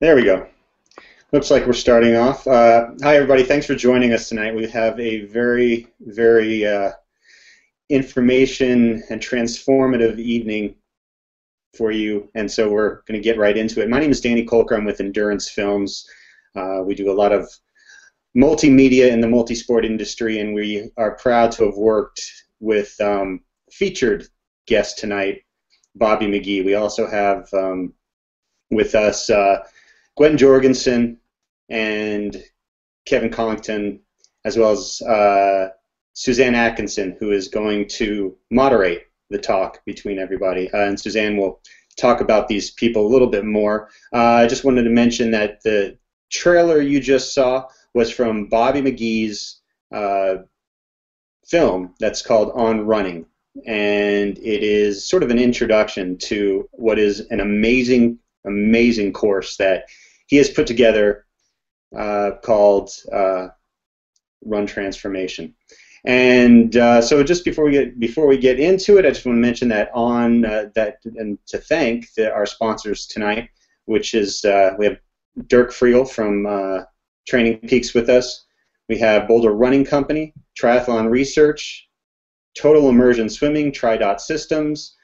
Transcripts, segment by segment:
There we go. Looks like we're starting off. Hi, everybody. Thanks for joining us tonight. We have a very information and transformative evening for you, and so we're going to get right into it. My name is Danny Kolker. I'm with Endurance Films. We do a lot of multimedia in the multisport industry, and we are proud to have worked with featured guest tonight, Bobby McGee. We also have with us Gwen Jorgensen and Kevin Collington, as well as Suzanne Atkinson, who is going to moderate the talk between everybody. And Suzanne will talk about these people a little bit more. I just wanted to mention that the trailer you just saw was from Bobby McGee's film that's called On Running. And it is sort of an introduction to what is an amazing course that he has put together called Run Transformation. And so just before we get into it, I just want to mention that and to thank our sponsors tonight, which is we have Dirk Friel from Training Peaks with us. We have Boulder Running Company, Triathlon Research, Total Immersion Swimming, TriDot Systems,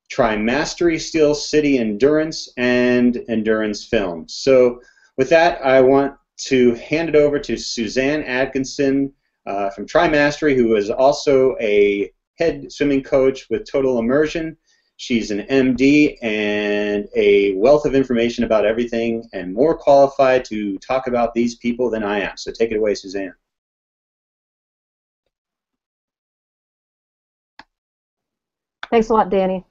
Tri-Mastery Steel City Endurance, and Endurance Films. So with that, I want to hand it over to Suzanne Atkinson from Tri-Mastery, who is also a head swimming coach with Total Immersion. She's an MD and a wealth of information about everything and more qualified to talk about these people than I am. So take it away, Suzanne. Thanks a lot, Danny.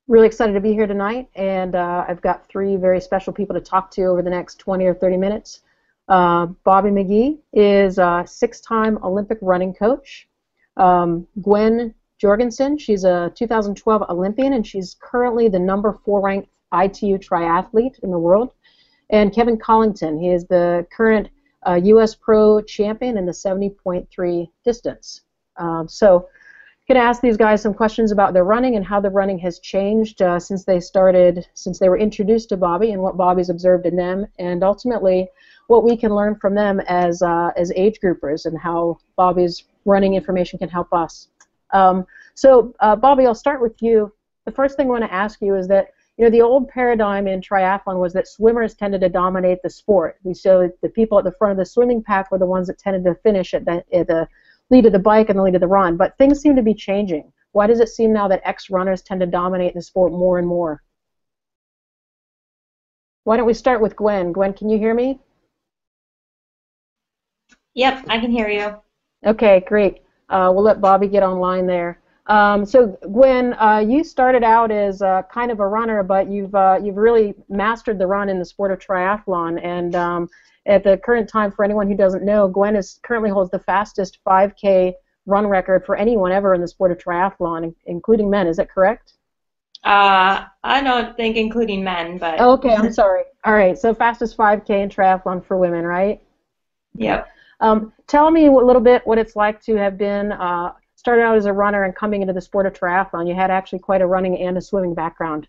Really excited to be here tonight, and I've got three very special people to talk to over the next 20 or 30 minutes. Bobby McGee is a 6-time Olympic running coach. Gwen Jorgensen, she's a 2012 Olympian, and she's currently the number 4 ranked ITU triathlete in the world. And Kevin Collington, he is the current U.S. Pro champion in the 70.3 distance. So I'm going to ask these guys some questions about their running and how the running has changed since they were introduced to Bobby, and what Bobby's observed in them, and ultimately what we can learn from them as age groupers, and how Bobby's running information can help us. So Bobby, I'll start with you. The first thing I want to ask you is that, you know, the old paradigm in triathlon was that swimmers tended to dominate the sport. We saw the people at the front of the swimming pack were the ones that tended to finish at the lead of the bike and the lead of the run, but things seem to be changing. Why does it seem now that ex-runners tend to dominate the sport more and more? Why don't we start with Gwen? Gwen, can you hear me? Yep, I can hear you. Okay, great. We'll let Bobby get online there. So Gwen, you started out as kind of a runner, but you've really mastered the run in the sport of triathlon, and at the current time, for anyone who doesn't know, Gwen currently holds the fastest 5K run record for anyone ever in the sport of triathlon, including men. Is that correct? I don't think including men, but... Okay, I'm sorry. All right, so fastest 5K in triathlon for women, right? Yep. Tell me a little bit what it's like to have been started out as a runner and coming into the sport of triathlon. You had actually quite a running and a swimming background.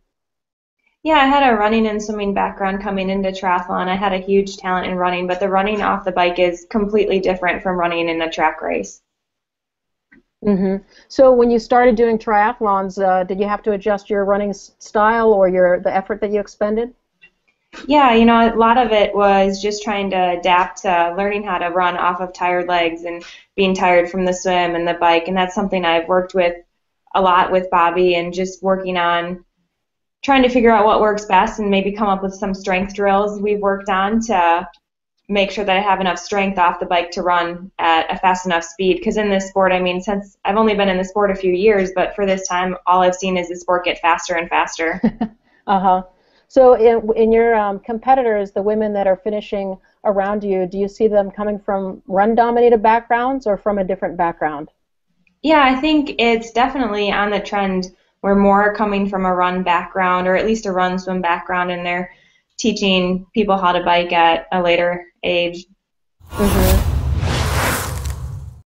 Yeah, I had a running and swimming background coming into triathlon. I had a huge talent in running, but the running off the bike is completely different from running in a track race. Mm-hmm. So when you started doing triathlons, did you have to adjust your running style or the effort that you expended? Yeah, you know, a lot of it was just trying to adapt to learning how to run off of tired legs and being tired from the swim and the bike, and that's something I've worked with a lot with Bobby, and just working on trying to figure out what works best and maybe come up with some strength drills we've worked on to make sure that I have enough strength off the bike to run at a fast enough speed. Because in this sport, I mean, since I've only been in the sport a few years, but for this time, all I've seen is the sport get faster and faster. Uh-huh. So in your competitors, the women that are finishing around you, do you see them coming from run-dominated backgrounds or from a different background? Yeah, I think it's definitely on the trend where more are coming from a run background, or at least a run-swim background, and they're teaching people how to bike at a later age. Mm-hmm.